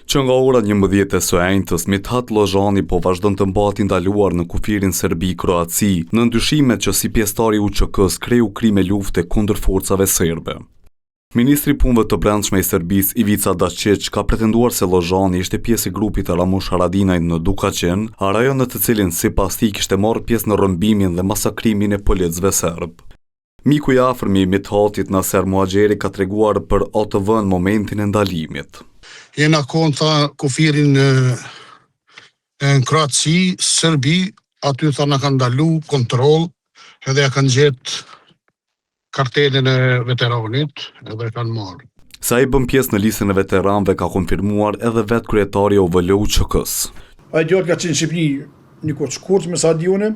Që nga ora 11 së enjtës, Mithat Llozhani po vazhdon të mbati ndaluar në kufirin Serbi-Kroaci, në ndyshimet që si pjesëtar i UÇK-s kreu krime lufte kundër forcave serbe. Ministri i Punëve të Brendshme i Serbisë Ivica Dačić ka pretenduar se Llozhani ishte pjesë i grupit të Ramush Haradinajt në Dukaçen, rajon në të cilin sipas tij kishte marrë pjesë në rrëmbimin dhe masakrimin e policëve serb. Miku i afërm i Mithatit Naser Muhaxheri ka treguar për ATV në momentin e ndalimit. Jena kontra kufirin në Kroaci, Serbi, aty tha na kanë ndalu kontroll, edhe ja kanë gjetë kartelin e veteranit, edhe kanë marrë. Sa i bën pjesë në listën e veteranëve ka konfirmuar edhe vetë kryetari i OVL-UÇK-s. Ai djalë ka qenë në Shqipëri një kohë shkurt me sa diunë,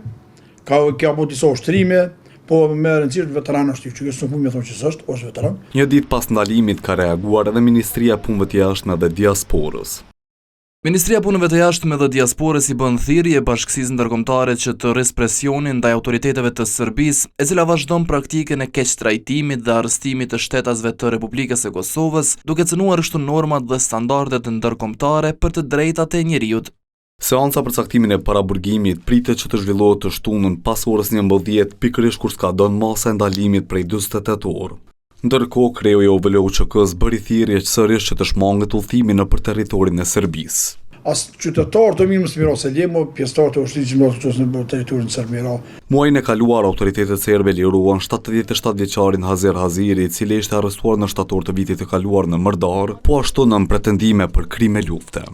ka bëu disa ushtrime, po me rëndësishëm veteran është që s'u mund të thonë që është veteran. Një ditë pas ndalimit ka reaguar edhe Ministria e Punëve të Jashtme dhe Diasporës. Ministria e Punëve të Jashtme dhe Diasporës i bën thirrje bashkësisë ndërkombëtare që të rrisë presionin ndaj autoriteteve të Serbisë, e cila vazhdon praktikën e keqtrajtimit dhe arrestimit të shtetasve të Republikës së Kosovës, duke cënuar ashtu normat dhe standardet ndërkombëtare për të drejtat e njeriut. Seanca për caktimin e paraburgimit pritet që të zhvillohet të shtunën pas orës 11, pikërisht kur s'ka dhënë masa e ndalimit prej 48 orë. Ndërkohë, kreu i OVL-UÇK-s bëri thirrje sërish që të shmanget udhëtimin nëpër territorin e Serbisë. As qytetar të mirë mos miro se lemo pjesëtar të ushtrisë në territorin serb miro. Muajin e kaluar autoritetet serbe liruan 77 vjeçarin Hazer Haziri, i cili ishte arrestuar në shtator të vitit të kaluar në Mërdar, po ashtu në pretendime për krime lufte.